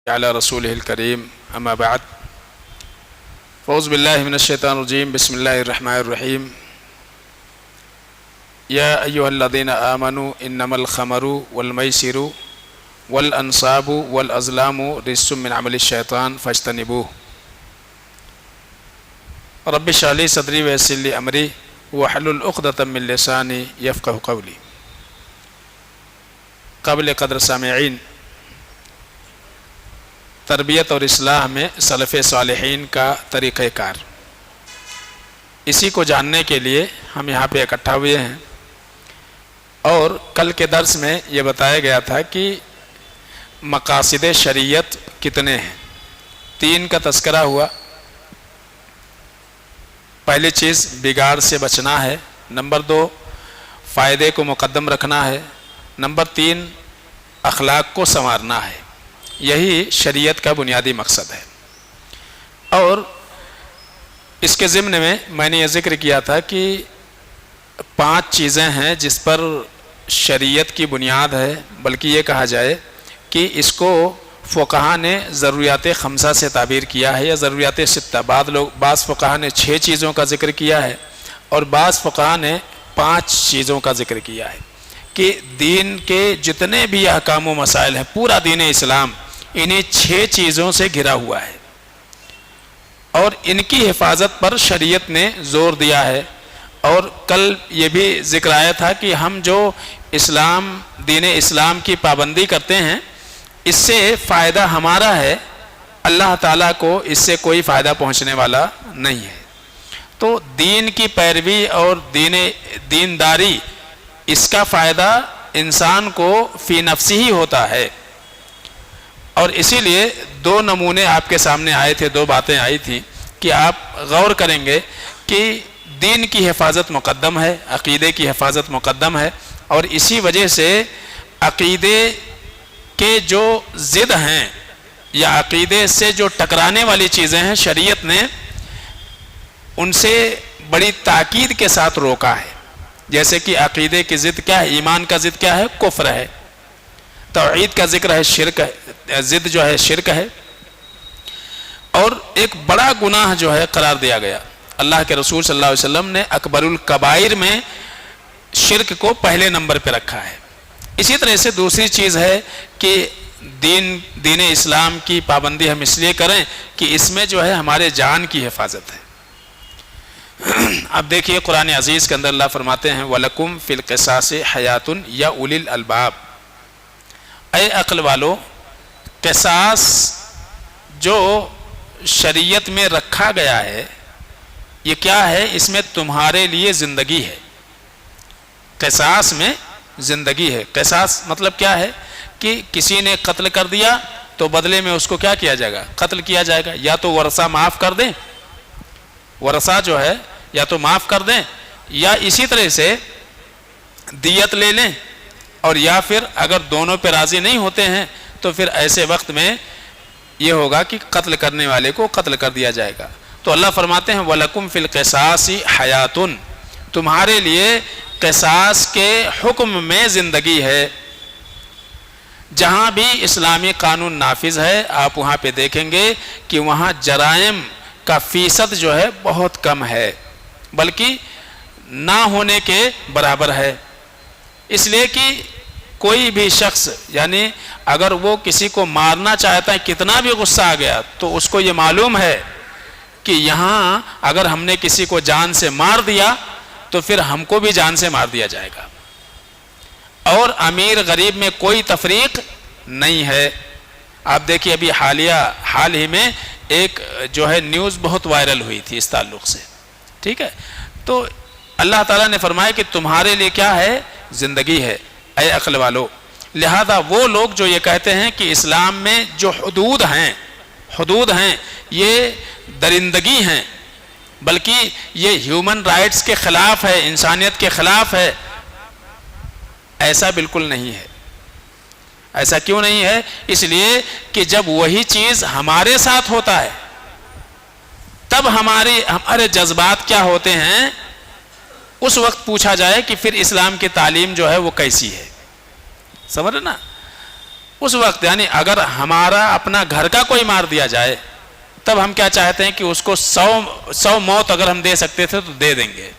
علی رسولہ الکریم اما بعد فاعوذ باللہ من الشیطان الرجیم بسم اللہ الرحمن الرحیم یا ایہا الذین آمنوا انما الخمر والمیسر والانصاب والازلام رجس من عمل الشیطان فاجتنبوہ رب اشرح لی صدری ویسر لی امری واحلل عقدۃ من لسانی یفقہوا قولی۔ قابل قدر سامعین، تربیت اور اصلاح میں سلف صالحین کا طریقہ کار، اسی کو جاننے کے لیے ہم یہاں پہ اکٹھا ہوئے ہیں۔ اور کل کے درس میں یہ بتایا گیا تھا کہ مقاصد شریعت کتنے ہیں، 3 کا تذکرہ ہوا۔ پہلی چیز بگاڑ سے بچنا ہے، نمبر 2 فائدے کو مقدم رکھنا ہے، نمبر 3 اخلاق کو سنوارنا ہے۔ یہی شریعت کا بنیادی مقصد ہے۔ اور اس کے ضمن میں نے یہ ذکر کیا تھا کہ 5 چیزیں ہیں جس پر شریعت کی بنیاد ہے، بلکہ یہ کہا جائے کہ اس کو فقہا نے ضروریات 5 سے تعبیر کیا ہے، یا ضروریات 6۔ بعض فقہا نے 6 چیزوں کا ذکر کیا ہے، اور بعض فقہا نے 5 چیزوں کا ذکر کیا ہے کہ دین کے جتنے بھی احکام و مسائل ہیں، پورا دین اسلام انہیں 6 چیزوں سے گھرا ہوا ہے، اور ان کی حفاظت پر شریعت نے زور دیا ہے۔ اور کل یہ بھی ذکر آیا تھا کہ ہم جو دین اسلام کی پابندی کرتے ہیں، اس سے فائدہ ہمارا ہے، اللہ تعالیٰ کو اس سے کوئی فائدہ پہنچنے والا نہیں ہے۔ تو دین کی پیروی اور دینداری، اس کا فائدہ انسان کو فی نفسی ہی ہوتا ہے۔ اور اسی لیے 2 نمونے آپ کے سامنے آئے تھے، 2 باتیں آئی تھیں کہ آپ غور کریں گے کہ دین کی حفاظت مقدم ہے، عقیدے کی حفاظت مقدم ہے، اور اسی وجہ سے عقیدے کے جو ضد ہیں یا عقیدے سے جو ٹکرانے والی چیزیں ہیں، شریعت نے ان سے بڑی تاکید کے ساتھ روکا ہے۔ جیسے کہ عقیدے کی ضد کیا ہے؟ ایمان کا ضد کیا ہے؟ کفر ہے۔ توحید کا ذکر ہے، شرک ہے، ضد جو ہے شرک ہے۔ اور ایک بڑا گناہ جو ہے قرار دیا گیا، اللہ کے رسول صلی اللہ علیہ وسلم نے اکبر الکبائر میں شرک کو پہلے نمبر پہ رکھا ہے۔ اسی طرح سے دوسری چیز ہے کہ دین اسلام کی پابندی ہم اس لیے کریں کہ اس میں جو ہے ہمارے جان کی حفاظت ہے۔ اب دیکھیے قرآن عزیز کے اندر اللہ فرماتے ہیں وَلَكُمْ فِي الْقِصَاصِ حَيَاتٌ يَا أُولِي الْأَلْبَابِ، اے عقل والو، قصاص جو شریعت میں رکھا گیا ہے یہ کیا ہے؟ اس میں تمہارے لیے زندگی ہے۔ قصاص میں زندگی ہے۔ قصاص مطلب کیا ہے کہ کسی نے قتل کر دیا تو بدلے میں اس کو کیا کیا جائے گا؟ قتل کیا جائے گا۔ یا تو ورثہ معاف کر دیں، ورثہ جو ہے یا تو معاف کر دیں، یا اسی طرح سے دیت لے لیں، اور یا پھر اگر دونوں پہ راضی نہیں ہوتے ہیں تو پھر ایسے وقت میں یہ ہوگا کہ قتل کرنے والے کو قتل کر دیا جائے گا۔ تو اللہ فرماتے ہیں وَلَكُمْ فِي الْقِصَاصِ حَيَاتٌ، تمہارے لیے قصاص کے حکم میں زندگی ہے۔ جہاں بھی اسلامی قانون نافذ ہے آپ وہاں پہ دیکھیں گے کہ وہاں جرائم کا فیصد جو ہے بہت کم ہے، بلکہ نہ ہونے کے برابر ہے۔ اس لیے کہ کوئی بھی شخص، یعنی اگر وہ کسی کو مارنا چاہتا ہے، کتنا بھی غصہ آ گیا، تو اس کو یہ معلوم ہے کہ یہاں اگر ہم نے کسی کو جان سے مار دیا تو پھر ہم کو بھی جان سے مار دیا جائے گا۔ اور امیر غریب میں کوئی تفریق نہیں ہے۔ آپ دیکھیے ابھی حال ہی میں ایک جو ہے نیوز بہت وائرل ہوئی تھی اس تعلق سے، ٹھیک ہے؟ تو اللہ تعالیٰ نے فرمایا کہ تمہارے لیے کیا ہے؟ زندگی ہے، اے عقل والو۔ لہذا وہ لوگ جو یہ کہتے ہیں کہ اسلام میں جو حدود ہیں یہ درندگی ہیں، بلکہ یہ ہیومن رائٹس کے خلاف ہے، انسانیت کے خلاف ہے، ایسا بالکل نہیں ہے۔ ایسا کیوں نہیں ہے؟ اس لیے کہ جب وہی چیز ہمارے ساتھ ہوتا ہے تب ہمارے جذبات کیا ہوتے ہیں، اس وقت پوچھا جائے کہ پھر اسلام کی تعلیم جو ہے وہ کیسی ہے، سمجھ رہے نا؟ اس وقت یعنی اگر ہمارا اپنا گھر کا کوئی مار دیا جائے تب ہم کیا چاہتے ہیں کہ اس کو 100 موت اگر ہم دے سکتے تھے تو دے دیں گے.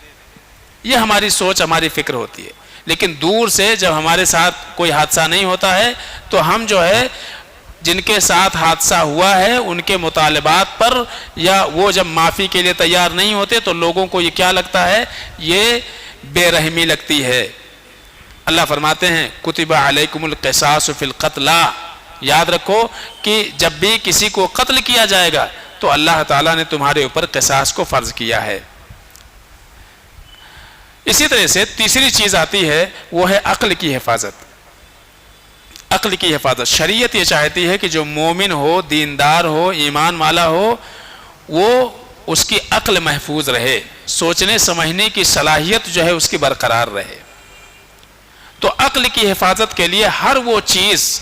یہ ہماری سوچ ہماری فکر ہوتی ہے. لیکن دور سے جب ہمارے ساتھ کوئی حادثہ نہیں ہوتا ہے تو ہم جو ہے جن کے ساتھ حادثہ ہوا ہے ان کے مطالبات پر یا وہ جب معافی کے لیے تیار نہیں ہوتے تو لوگوں کو یہ کیا لگتا ہے, یہ بے رحمی لگتی ہے. اللہ فرماتے ہیں کتب علیکم القصاص فی القتلى, یاد رکھو کہ جب بھی کسی کو قتل کیا جائے گا تو اللہ تعالیٰ نے تمہارے اوپر قصاص کو فرض کیا ہے. اسی طرح سے تیسری چیز آتی ہے وہ ہے عقل کی حفاظت. عقل کی حفاظت, شریعت یہ چاہتی ہے کہ جو مومن ہو, دیندار ہو, ایمان والا ہو, وہ اس کی عقل محفوظ رہے, سوچنے سمجھنے کی صلاحیت جو ہے اس کی برقرار رہے. تو عقل کی حفاظت کے لیے ہر وہ چیز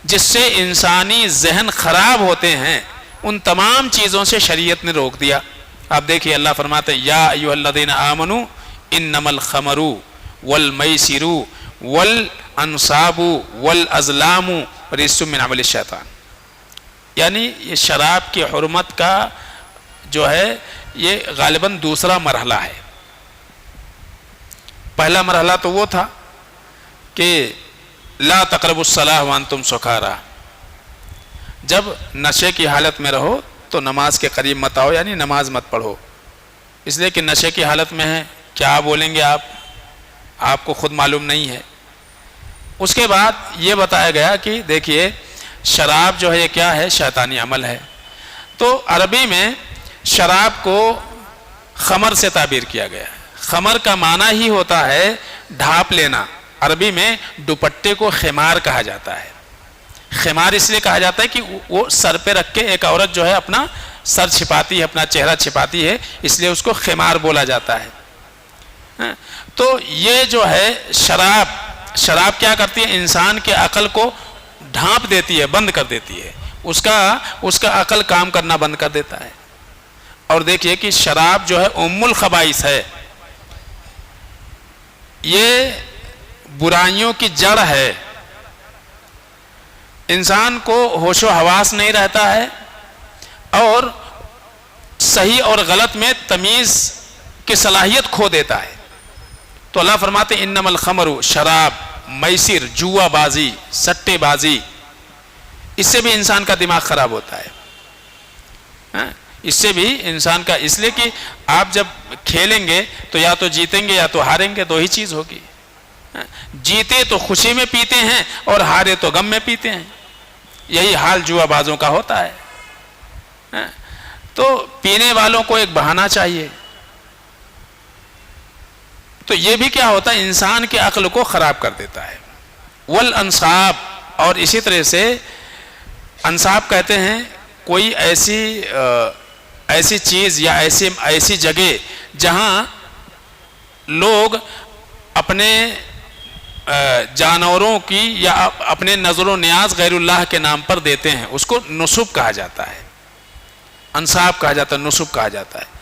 جس سے انسانی ذہن خراب ہوتے ہیں ان تمام چیزوں سے شریعت نے روک دیا. آپ دیکھیے اللہ فرماتے ہیں یا ایھا الذین آمنوا انما الخمر والمیسر والانصاب والازلام رجس من عمل الشیطان. یعنی یہ شراب کی حرمت کا جو ہے یہ غالباً دوسرا مرحلہ ہے. پہلا مرحلہ تو وہ تھا کہ لا تقربوا الصلاۃ وانتم سکارى, جب نشے کی حالت میں رہو تو نماز کے قریب مت آؤ, یعنی نماز مت پڑھو, اس لیے کہ نشے کی حالت میں ہے, کیا بولیں گے آپ کو خود معلوم نہیں ہے. اس کے بعد یہ بتایا گیا کہ دیکھیے شراب جو ہے یہ کیا ہے, شیطانی عمل ہے. تو عربی میں شراب کو خمر سے تعبیر کیا گیا ہے. خمر کا معنی ہی ہوتا ہے ڈھانپ لینا. عربی میں دوپٹے کو خمار کہا جاتا ہے. خمار اس لیے کہا جاتا ہے کہ وہ سر پہ رکھ کے ایک عورت جو ہے اپنا سر چھپاتی ہے, اپنا چہرہ چھپاتی ہے, اس لیے اس کو خمار بولا جاتا ہے. تو یہ جو ہے شراب کیا کرتی ہے, انسان کے عقل کو ڈھانپ دیتی ہے, بند کر دیتی ہے, اس کا عقل کام کرنا بند کر دیتا ہے. اور دیکھیے کہ شراب جو ہے ام الخبائث ہے, یہ برائیوں کی جڑ ہے. انسان کو ہوش و حواس نہیں رہتا ہے اور صحیح اور غلط میں تمیز کی صلاحیت کھو دیتا ہے. تو اللہ فرماتے ہیں انما الخمر, شراب, میسر, جوا بازی, سٹے بازی, اس سے بھی انسان کا دماغ خراب ہوتا ہے. اس سے بھی انسان کا, اس لیے کہ آپ جب کھیلیں گے تو یا تو جیتیں گے یا تو ہاریں گے, دو ہی چیز ہوگی. جیتے تو خوشی میں پیتے ہیں اور ہارے تو غم میں پیتے ہیں. یہی حال جوا بازوں کا ہوتا ہے. تو پینے والوں کو ایک بہانہ چاہیے. تو یہ بھی کیا ہوتا ہے, انسان کے عقل کو خراب کر دیتا ہے. والانصاب, اور اسی طرح سے انصاب کہتے ہیں کوئی ایسی چیز یا ایسی جگہ جہاں لوگ اپنے جانوروں کی یا اپنے نظر و نیاز غیر اللہ کے نام پر دیتے ہیں, اس کو نصب کہا جاتا ہے, انصاب کہا جاتا ہے, نصب کہا جاتا ہے.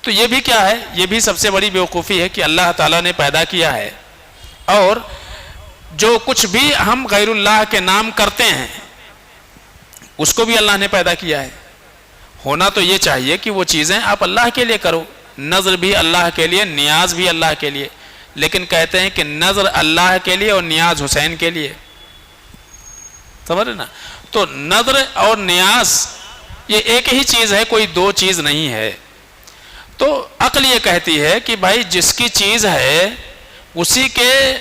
تو یہ بھی کیا ہے, یہ بھی سب سے بڑی بیوقوفی ہے کہ اللہ تعالیٰ نے پیدا کیا ہے اور جو کچھ بھی ہم غیر اللہ کے نام کرتے ہیں اس کو بھی اللہ نے پیدا کیا ہے. ہونا تو یہ چاہیے کہ وہ چیزیں آپ اللہ کے لیے کرو, نظر بھی اللہ کے لیے, نیاز بھی اللہ کے لیے, لیکن کہتے ہیں کہ نظر اللہ کے لیے اور نیاز حسین کے لیے. سمجھ رہے نا. تو نظر اور نیاز یہ ایک ہی چیز ہے, کوئی دو چیز نہیں ہے. تو عقل یہ کہتی ہے کہ بھائی جس کی چیز ہے اسی کے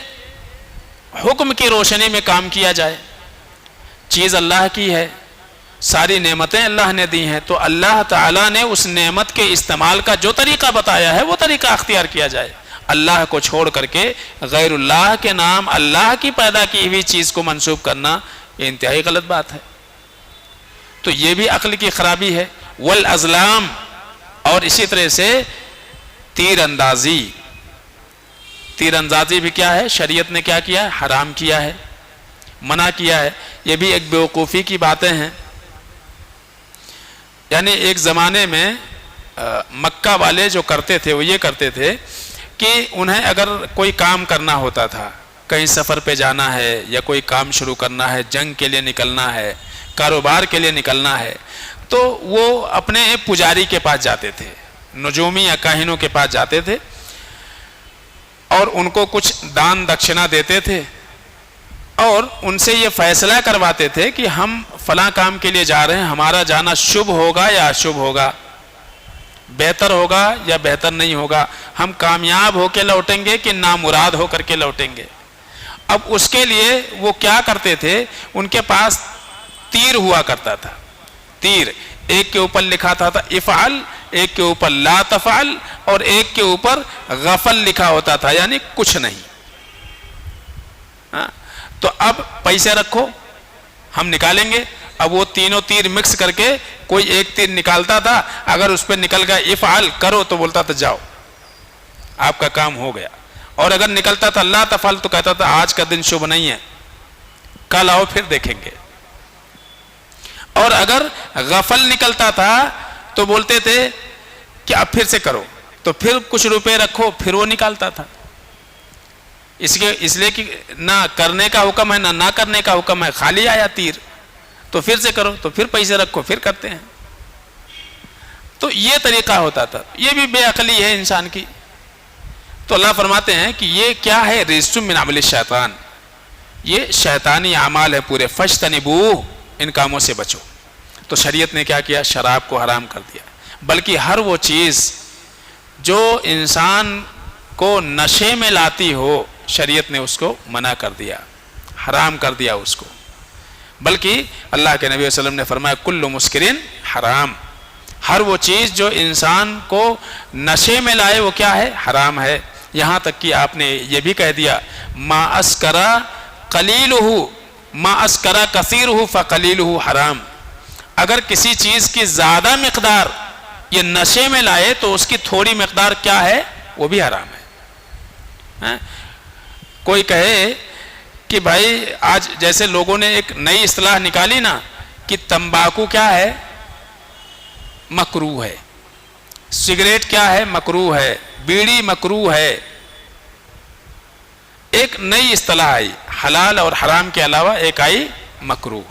حکم کی روشنی میں کام کیا جائے. چیز اللہ کی ہے, ساری نعمتیں اللہ نے دی ہیں, تو اللہ تعالیٰ نے اس نعمت کے استعمال کا جو طریقہ بتایا ہے وہ طریقہ اختیار کیا جائے. اللہ کو چھوڑ کر کے غیر اللہ کے نام اللہ کی پیدا کی ہوئی چیز کو منسوب کرنا یہ انتہائی غلط بات ہے. تو یہ بھی عقل کی خرابی ہے. والازلام, اور اسی طرح سے تیر اندازی بھی کیا ہے, شریعت نے کیا کیا ہے, حرام کیا ہے, منع کیا ہے. یہ بھی ایک بیوقوفی کی باتیں ہیں. یعنی ایک زمانے میں مکہ والے جو کرتے تھے وہ یہ کرتے تھے کہ انہیں اگر کوئی کام کرنا ہوتا تھا, کہیں سفر پہ جانا ہے یا کوئی کام شروع کرنا ہے، جنگ کے لیے نکلنا ہے، کاروبار کے لیے نکلنا ہے، تو وہ اپنے پجاری کے پاس جاتے تھے، نجومی یا کاہنوں کے پاس جاتے تھے اور ان کو کچھ دان دکشنا دیتے تھے اور ان سے یہ فیصلہ کرواتے تھے کہ ہم فلاں کام کے لیے جا رہے ہیں، ہمارا جانا شبھ ہوگا یا اشبھ ہوگا، بہتر ہوگا یا بہتر نہیں ہوگا، ہم کامیاب ہو کے لوٹیں گے کہ نامراد ہو کر کے لوٹیں گے۔ اب اس کے لیے وہ کیا کرتے تھے، ان کے پاس تیر ہوا کرتا تھا، تیر ایک کے اوپر لکھا تھا افعل، ایک کے اوپر لا تفعل اور ایک کے اوپر غفل لکھا ہوتا تھا، یعنی کچھ نہیں۔ تو اب پیسے رکھو، ہم نکالیں گے۔ اب وہ تینوں تیر مکس کر کے کوئی ایک تیر نکالتا تھا، اگر اس پہ نکل گیا افعل کرو تو بولتا تھا جاؤ آپ کا کام ہو گیا، اور اگر نکلتا تھا لا تفعل تو کہتا تھا آج کا دن شبھ نہیں ہے، کل آؤ پھر دیکھیں گے۔ اور اگر غفل نکلتا تھا تو بولتے تھے کہ اب پھر سے کرو، تو پھر کچھ روپے رکھو، پھر وہ نکالتا تھا۔ اس لیے کہ نہ کرنے کا حکم ہے نہ کرنے کا حکم ہے، خالی آیا تیر، تو پھر سے کرو، تو پھر پیسے رکھو، پھر کرتے ہیں۔ تو یہ طریقہ ہوتا تھا، یہ بھی بے عقلی ہے انسان کی۔ تو اللہ فرماتے ہیں کہ یہ کیا ہے، رجس من عمل الشیطان، یہ شیطانی اعمال ہے پورے، فاجتنبوہ، ان کاموں سے بچو۔ تو شریعت نے کیا کیا، شراب کو حرام کر دیا، بلکہ ہر وہ چیز جو انسان کو نشے میں لاتی ہو شریعت نے اس کو منع کر دیا، حرام کر دیا اس کو۔ بلکہ اللہ کے نبی صلی اللہ علیہ وسلم نے فرمایا کل مسکرن حرام، ہر وہ چیز جو انسان کو نشے میں لائے وہ کیا ہے، حرام ہے۔ یہاں تک کہ آپ نے یہ بھی کہہ دیا ما اسکرا قلیلہ ما اسکرا کثیرہ فقلیلہ حرام، اگر کسی چیز کی زیادہ مقدار یہ نشے میں لائے تو اس کی تھوڑی مقدار کیا ہے، وہ بھی حرام ہے۔ کوئی کہے کہ بھائی آج جیسے لوگوں نے ایک نئی اصطلاح نکالی نا کہ تمباکو کیا ہے، مکروہ ہے، سگریٹ کیا ہے، مکروہ ہے، بیڑی مکروہ ہے، ایک نئی اصطلاح آئی، حلال اور حرام کے علاوہ ایک آئی مکروہ۔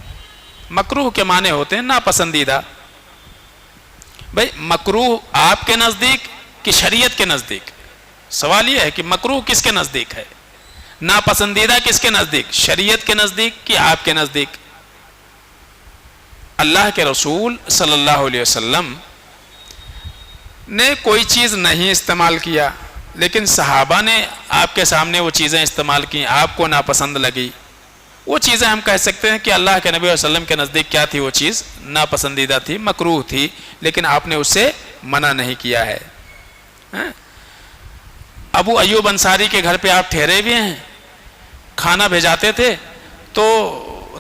مکروہ کے معنی ہوتے ہیں ناپسندیدہ۔ بھائی مکروہ آپ کے نزدیک کہ شریعت کے نزدیک؟ سوال یہ ہے کہ مکروہ کس کے نزدیک ہے، ناپسندیدہ کس کے نزدیک، شریعت کے نزدیک کہ آپ کے نزدیک؟ اللہ کے رسول صلی اللہ علیہ وسلم نے کوئی چیز نہیں استعمال کیا، لیکن صحابہ نے آپ کے سامنے وہ چیزیں استعمال کی، آپ کو ناپسند لگی، وہ چیزیں ہم کہہ سکتے ہیں کہ اللہ کے نبی صلی اللہ علیہ وسلم کے نزدیک کیا تھی، وہ چیز ناپسندیدہ تھی، مکروہ تھی، لیکن آپ نے اس سے منع نہیں کیا ہے۔ ابو ایوب انصاری کے گھر پہ آپ ٹھہرے ہوئے ہیں، کھانا بھیجاتے تھے، تو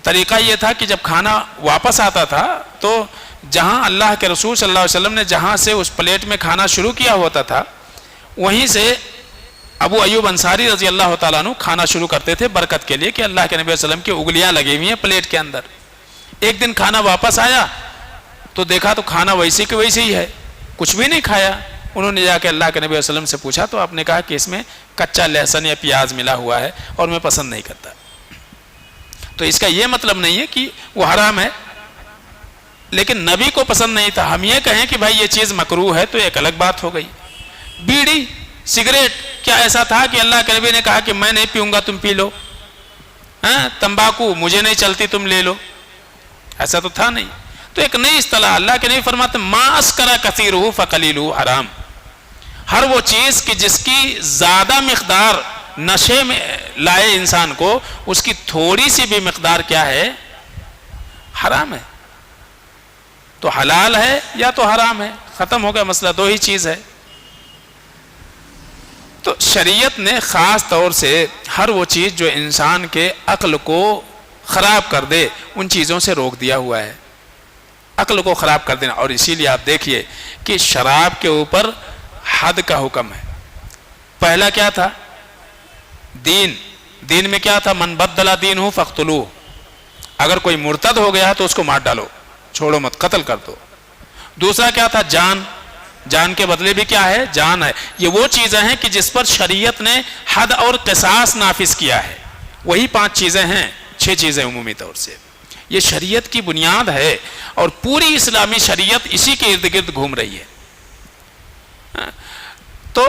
طریقہ یہ تھا کہ جب کھانا واپس آتا تھا تو جہاں اللہ کے رسول صلی اللہ علیہ وسلم نے جہاں سے اس پلیٹ میں کھانا شروع کیا ہوتا تھا وہیں سے ابو ایوب انصاری رضی اللہ تعالیٰ عنہ کھانا شروع کرتے تھے برکت کے لیے کہ اللہ کے نبی صلی اللہ علیہ وسلم کی انگلیاں لگی ہوئی ہیں پلیٹ کے اندر۔ ایک دن کھانا واپس آیا تو دیکھا تو کھانا ویسے کہ ویسے ہی ہے، کچھ بھی نہیں کھایا۔ انہوں نے جا کے اللہ کے نبی صلی اللہ علیہ وسلم سے پوچھا تو آپ نے کہا کہ اس میں کچا لہسن یا پیاز ملا ہوا ہے اور میں پسند نہیں کرتا۔ تو اس کا یہ مطلب نہیں ہے کہ وہ حرام ہے، لیکن نبی کو پسند نہیں تھا۔ ہم یہ کہیں کہ بھائی یہ چیز مکروہ ہے تو ایک الگ بات ہو گئی۔ بیڑی، سگریٹ، کیا ایسا تھا کہ اللہ کے نبی نے کہا کہ میں نہیں پیوں گا تم پی لو؟ تمباکو مجھے نہیں چلتی تم لے لو، ایسا تو تھا نہیں۔ تو ایک نئی اصطلاح اللہ کے نبی فرماتے ما اسکرا کثیرہ فقلیلہ حرام، ہر وہ چیز کہ جس کی زیادہ مقدار نشے میں لائے انسان کو اس کی تھوڑی سی بھی مقدار کیا ہے، حرام ہے۔ تو حلال ہے یا تو حرام ہے، ختم ہو گیا مسئلہ، دو ہی چیز ہے۔ تو شریعت نے خاص طور سے ہر وہ چیز جو انسان کے عقل کو خراب کر دے ان چیزوں سے روک دیا ہوا ہے، عقل کو خراب کر دینا۔ اور اسی لیے آپ دیکھیے کہ شراب کے اوپر حد کا حکم ہے۔ پہلا کیا تھا، دین میں کیا تھا، من بدل دینہ فاقتلوہ، اگر کوئی مرتد ہو گیا تو اس کو مار ڈالو، چھوڑو مت، قتل کر دو۔ دوسرا کیا تھا، جان کے بدلے بھی کیا ہے، جان ہے۔ یہ وہ چیزیں ہیں کہ جس پر شریعت نے حد اور قصاص نافذ کیا ہے۔ وہی 5 چیزیں ہیں، 6 چیزیں عمومی طور سے. یہ شریعت کی بنیاد ہے اور پوری اسلامی شریعت اسی کے ارد گرد گھوم رہی ہے. تو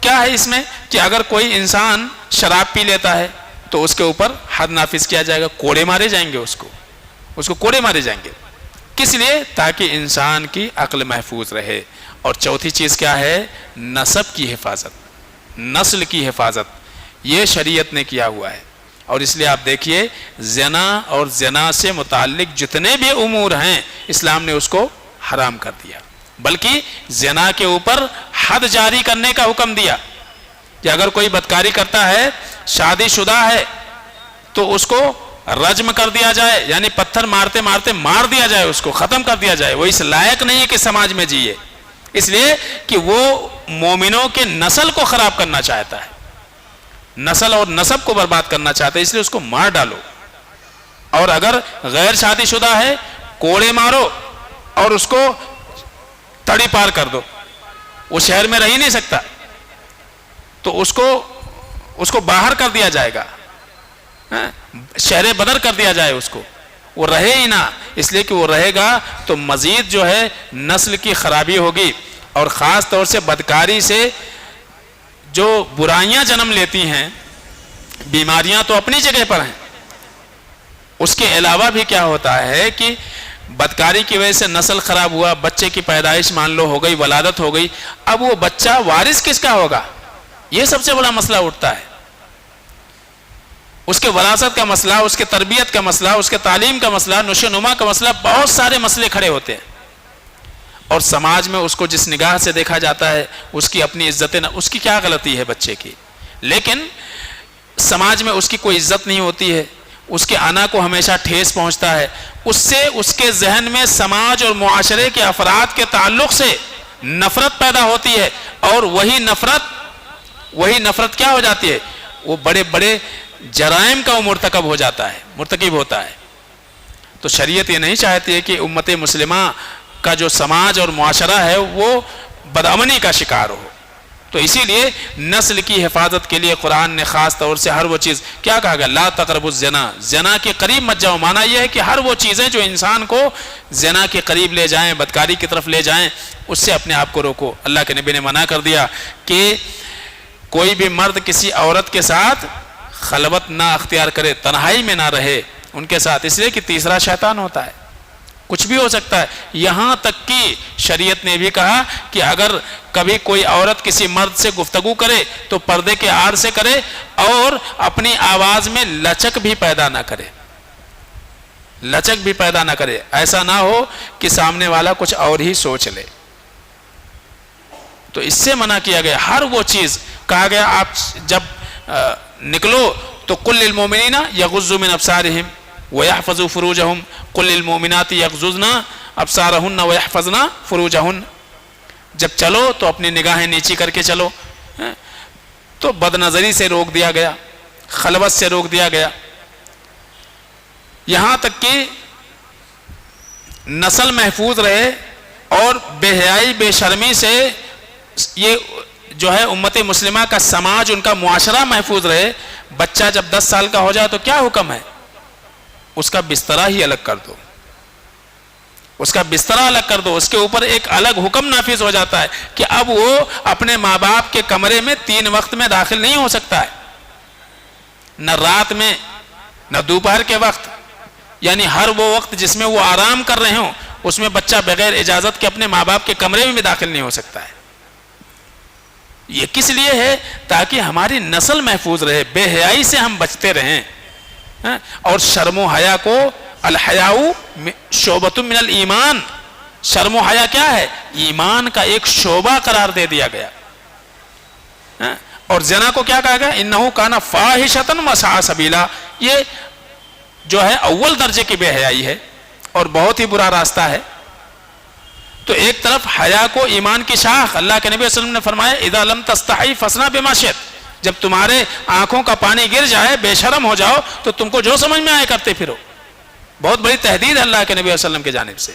کیا ہے اس میں کہ اگر کوئی انسان شراب پی لیتا ہے تو اس کے اوپر حد نافذ کیا جائے گا، کوڑے مارے جائیں گے، اس کو کوڑے مارے جائیں گے. کس لیے؟ تاکہ انسان کی عقل محفوظ رہے. اور چوتھی چیز کیا ہے؟ نسب کی حفاظت، نسل کی حفاظت. یہ شریعت نے کیا ہوا ہے. اور اس لیے آپ دیکھیے زنا اور زنا سے متعلق جتنے بھی امور ہیں اسلام نے اس کو حرام کر دیا، بلکہ زنا کے اوپر حد جاری کرنے کا حکم دیا کہ اگر کوئی بدکاری کرتا ہے، شادی شدہ ہے، تو اس کو رجم کر دیا جائے، یعنی پتھر مارتے مارتے مار دیا جائے، اس کو ختم کر دیا جائے. وہ اس لائق نہیں ہے کہ سماج میں جیے، اس لیے کہ وہ مومنوں کے نسل کو خراب کرنا چاہتا ہے، نسل اور نسب کو برباد کرنا چاہتا ہے، اس لیے اس کو مار ڈالو. اور اگر غیر شادی شدہ ہے، کوڑے مارو اور اس کو تڑی پار کر دو. وہ شہر میں رہ ہی نہیں سکتا، تو اس کو باہر کر دیا جائے گا، شہر بدر کر دیا جائے اس کو، وہ رہے ہی نہ. اس لیے کہ وہ رہے گا تو مزید جو ہے نسل کی خرابی ہوگی. اور خاص طور سے بدکاری سے جو برائیاں جنم لیتی ہیں، بیماریاں تو اپنی جگہ پر ہیں، اس کے علاوہ بھی کیا ہوتا ہے کہ بدکاری کی وجہ سے نسل خراب ہوا، بچے کی پیدائش مان لو ہو گئی، ولادت ہو گئی، اب وہ بچہ وارث کس کا ہوگا؟ یہ سب سے بڑا مسئلہ اٹھتا ہے. اس کے وراثت کا مسئلہ، اس کے تربیت کا مسئلہ، اس کے تعلیم کا مسئلہ، نشو نما کا مسئلہ، بہت سارے مسئلے کھڑے ہوتے ہیں. اور سماج میں اس کو جس نگاہ سے دیکھا جاتا ہے، اس کی اپنی عزت، اس کی کیا غلطی ہے بچے کی، لیکن سماج میں اس کی کوئی عزت نہیں ہوتی ہے، اس کے انا کو ہمیشہ ٹھیس پہنچتا ہے. اس سے اس کے ذہن میں سماج اور معاشرے کے افراد کے تعلق سے نفرت پیدا ہوتی ہے، اور وہی نفرت کیا ہو جاتی ہے؟ وہ بڑے بڑے جرائم کا وہ مرتکب ہو جاتا ہے، مرتکب ہوتا ہے. تو شریعت یہ نہیں چاہتی ہے کہ امت مسلمہ کا جو سماج اور معاشرہ ہے وہ بدامنی کا شکار ہو. تو اسی لیے نسل کی حفاظت کے لیے قرآن نے خاص طور سے ہر وہ چیز کیا کہا گیا؟ لا تقربوا الزنا، زنا کے قریب مت جاؤ. معنی یہ ہے کہ ہر وہ چیزیں جو انسان کو زنا کے قریب لے جائیں، بدکاری کی طرف لے جائیں، اس سے اپنے آپ کو روکو. اللہ کے نبی نے منع کر دیا کہ کوئی بھی مرد کسی عورت کے ساتھ خلوت نہ اختیار کرے، تنہائی میں نہ رہے ان کے ساتھ، اس لیے کہ تیسرا شیطان ہوتا ہے، کچھ بھی ہو سکتا ہے. یہاں تک کہ شریعت نے بھی کہا کہ اگر کبھی کوئی عورت کسی مرد سے گفتگو کرے تو پردے کے آڑ سے کرے اور اپنی آواز میں لچک بھی پیدا نہ کرے، لچک بھی پیدا نہ کرے. ایسا نہ ہو کہ سامنے والا کچھ اور ہی سوچ لے. تو اس سے منع کیا گیا. ہر وہ چیز کہا گیا آپ جب نکلو تو قل للمؤمنین یغضوا من ابصارہم وَيَحْفَظُوا فُرُوجَهُمْ قُلْ لِلْمُؤْمِنَاتِ يَغْضُضْنَ أَبْصَارَهُنَّ وَيَحْفَظْنَ فُرُوجَهُنَّ. جب چلو تو اپنی نگاہیں نیچی کر کے چلو. تو بد نظری سے روک دیا گیا، خلوت سے روک دیا گیا. یہاں تک کہ نسل محفوظ رہے اور بے حیائی بے شرمی سے یہ جو ہے امت مسلمہ کا سماج، ان کا معاشرہ محفوظ رہے. بچہ جب 10 سال کا ہو جائے تو کیا حکم ہے؟ اس کا بسترہ ہی الگ کر دو، اس کا بسترہ الگ کر دو. اس کے اوپر ایک الگ حکم نافذ ہو جاتا ہے کہ اب وہ اپنے ماں باپ کے کمرے میں 3 وقت میں داخل نہیں ہو سکتا ہے، نہ رات میں نہ دوپہر کے وقت. یعنی ہر وہ وقت جس میں وہ آرام کر رہے ہوں اس میں بچہ بغیر اجازت کے اپنے ماں باپ کے کمرے میں بھی داخل نہیں ہو سکتا ہے. یہ کس لیے ہے؟ تاکہ ہماری نسل محفوظ رہے، بے حیائی سے ہم بچتے رہیں. اور شرم و حیا کو الحیاء شعبۃ من الایمان، شرم و حیا کیا ہے؟ ایمان کا ایک شعبہ قرار دے دیا گیا. اور زنا کو کیا کہا گیا؟ انہ کان فاحشۃ وساء سبیلا. یہ جو ہے اول درجے کی بے حیائی ہے اور بہت ہی برا راستہ ہے. تو ایک طرف حیا کو ایمان کی شاخ، اللہ کے نبی صلی اللہ علیہ وسلم نے فرمایا اذا لم تستحی فاصنع بما شئت. جب تمہارے آنکھوں کا پانی گر جائے، بے شرم ہو جاؤ تو تم کو جو سمجھ میں آئے کرتے پھرو. بہت بڑی تحدید ہے اللہ کے نبی صلی اللہ علیہ وسلم کی جانب سے.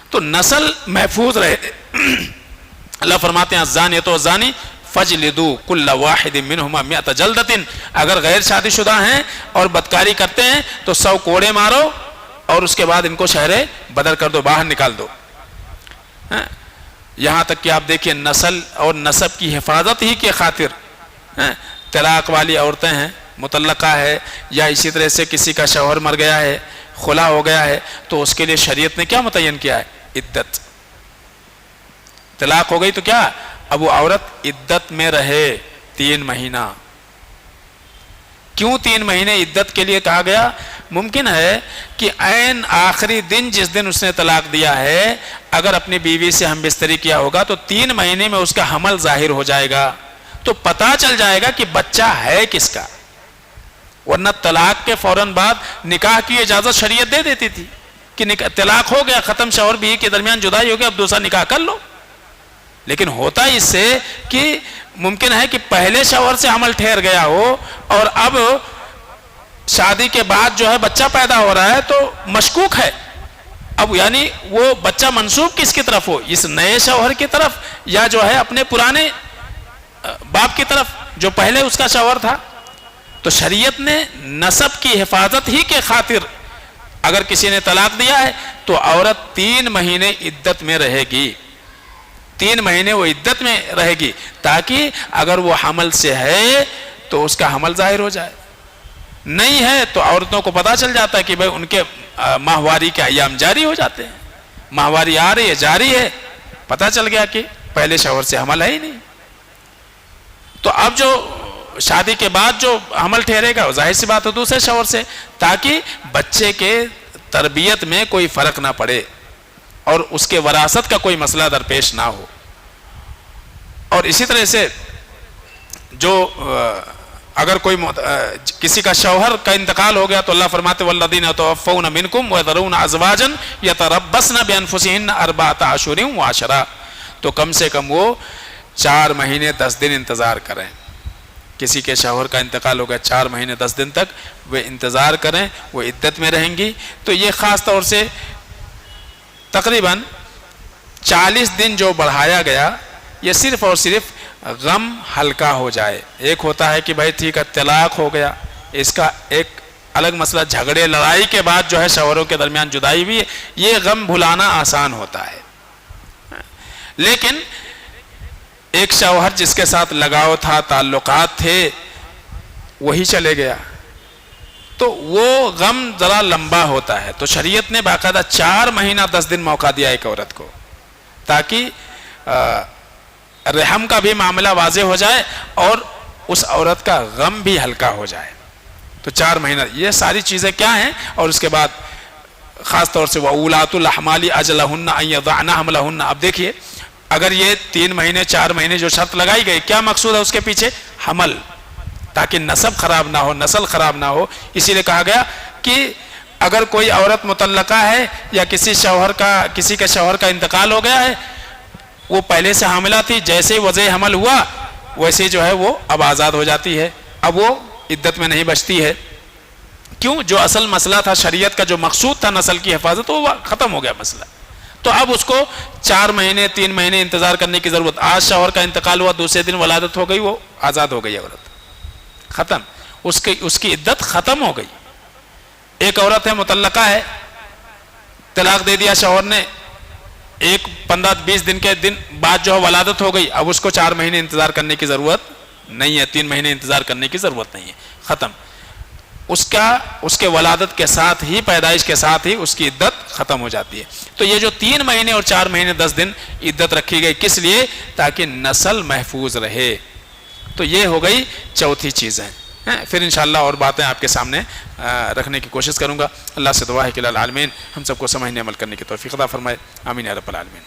تو نسل محفوظ رہے. اللہ فرماتے ہیں الزانیۃ والزانی فجلدوا کل واحد منہما مئۃ جلدۃ، اگر غیر شادی شدہ ہیں اور بدکاری کرتے ہیں تو 100 کوڑے مارو اور اس کے بعد ان کو شہر بدر کر دو، باہر نکال دو۔ یہاں تک کہ آپ دیکھیے نسل اور نسب کی حفاظت ہی کے خاطر طلاق والی عورتیں ہیں، مطلقہ ہے، یا اسی طرح سے کسی کا شوہر مر گیا ہے، خلا ہو گیا ہے، تو اس کے لیے شریعت نے کیا متعین کیا ہے؟ عدت۔ طلاق ہو گئی تو کیا؟ اب وہ عورت عدت میں رہے 3 مہینہ۔ کیوں 3 مہینے عدت کے لیے کہا گیا؟ ممکن ہے کہ عین آخری دن جس دن اس نے طلاق دیا ہے، اگر اپنی بیوی سے ہم بستری کیا ہوگا تو 3 مہینے میں اس کا حمل ظاہر ہو جائے گا، تو پتہ چل جائے گا کہ بچہ ہے کس کا۔ ورنہ طلاق کے فوراً بعد نکاح کی اجازت شریعت دے دیتی تھی کہ طلاق ہو گیا، ختم، شوہر بیوی کے درمیان جدائی ہو گیا، اب دوسرا نکاح کر لو۔ لیکن ہوتا اس سے کہ ممکن ہے کہ پہلے شوہر سے حمل ٹھہر گیا ہو اور اب شادی کے بعد جو ہے بچہ پیدا ہو رہا ہے تو مشکوک ہے، اب یعنی وہ بچہ منسوب کس کی طرف ہو، اس نئے شوہر کی طرف یا جو ہے اپنے پرانے باپ کی طرف جو پہلے اس کا شوہر تھا۔ تو شریعت نے نسب کی حفاظت ہی کے خاطر اگر کسی نے طلاق دیا ہے تو عورت 3 مہینے عدت میں رہے گی، 3 مہینے وہ عدت میں رہے گی، تاکہ اگر وہ حمل سے ہے تو اس کا حمل ظاہر ہو جائے، نہیں ہے تو عورتوں کو پتہ چل جاتا ہے کہ بھئی ان کے ماہواری کے ایام جاری ہو جاتے ہیں، ماہواری آ رہی ہے، جاری ہے، پتہ چل گیا کہ پہلے شوہر سے حمل ہے ہی نہیں، تو اب جو شادی کے بعد جو حمل ٹھہرے گا وہ ظاہر سی بات ہے دوسرے شوہر سے، تاکہ بچے کے تربیت میں کوئی فرق نہ پڑے اور اس کے وراثت کا کوئی مسئلہ درپیش نہ ہو۔ اور اسی طرح سے جو اگر کوئی کسی کا شوہر کا انتقال ہو گیا تو اللہ فرماتے والذین یتوفون منکم ویذرون ازواجا یتربصن بانفسہن 4 اشہر وعشرا، تو کم سے کم وہ 4 مہینے 10 دن انتظار کریں۔ کسی کے شوہر کا انتقال ہو گیا 4 مہینے 10 دن تک وہ انتظار کریں، وہ عدت میں رہیں گی۔ تو یہ خاص طور سے تقریباً 40 دن جو بڑھایا گیا یہ صرف اور صرف غم ہلکا ہو جائے۔ ایک ہوتا ہے کہ بھائی ٹھیک ہے طلاق ہو گیا، اس کا ایک الگ مسئلہ، جھگڑے لڑائی کے بعد جو ہے شوہروں کے درمیان جدائی بھی ہے، یہ غم بھلانا آسان ہوتا ہے۔ لیکن ایک شوہر جس کے ساتھ لگاؤ تھا، تعلقات تھے، وہی چلے گیا تو وہ غم ذرا لمبا ہوتا ہے، تو شریعت نے باقاعدہ 4 مہینہ 10 دن موقع دیا ایک عورت کو، تاکہ رحم کا بھی معاملہ واضح ہو جائے اور اس عورت کا غم بھی ہلکا ہو جائے۔ تو 4 مہینہ یہ ساری چیزیں کیا ہیں، اور اس کے بعد خاص طور سے وَأُولَاتُ الْأَحْمَالِ أَجَلَهُنَّ أَن يَضَعْنَ حَمْلَهُنَّ۔ اب دیکھیے اگر یہ 3 مہینے 4 مہینے جو شرط لگائی گئی، کیا مقصود ہے اس کے پیچھے؟ حمل، تاکہ نسب خراب نہ ہو، نسل خراب نہ ہو۔ اسی لیے کہا گیا کہ اگر کوئی عورت مطلقہ ہے یا کسی کے شوہر کا انتقال ہو گیا ہے، وہ پہلے سے حاملہ تھی، جیسے ہی وضع حمل ہوا ویسے جو ہے وہ اب آزاد ہو جاتی ہے، اب وہ عدت میں نہیں بچتی ہے۔ کیوں؟ جو اصل مسئلہ تھا شریعت کا، جو مقصود تھا نسل کی حفاظت، وہ ختم ہو گیا مسئلہ۔ تو اب اس کو 4 مہینے 3 مہینے انتظار کرنے کی ضرورت۔ آج شوہر کا انتقال ہوا، دوسرے دن ولادت ہو گئی، وہ آزاد ہو گئی عورت، ختم، اس کی عدت ختم ہو گئی۔ ایک عورت ہے مطلقہ ہے، طلاق دے دیا شوہر نے، 15-20 دن کے بعد جو ہے ولادت ہو گئی، اب اس کو 4 مہینے انتظار کرنے کی ضرورت نہیں ہے، 3 مہینے انتظار کرنے کی ضرورت نہیں ہے، ختم۔ اس کے ولادت کے ساتھ ہی، پیدائش کے ساتھ ہی اس کی عدت ختم ہو جاتی ہے۔ تو یہ جو 3 مہینے اور 4 مہینے 10 دن عدت رکھی گئی، کس لیے؟ تاکہ نسل محفوظ رہے۔ تو یہ ہو گئی چوتھی چیز ہے۔ پھر انشاءاللہ اور باتیں آپ کے سامنے رکھنے کی کوشش کروں گا۔ اللہ سے دعا ہے کہ العالمین ہم سب کو سمجھنے عمل کرنے کی توفیق عطا فرمائے، آمین یا رب العالمین۔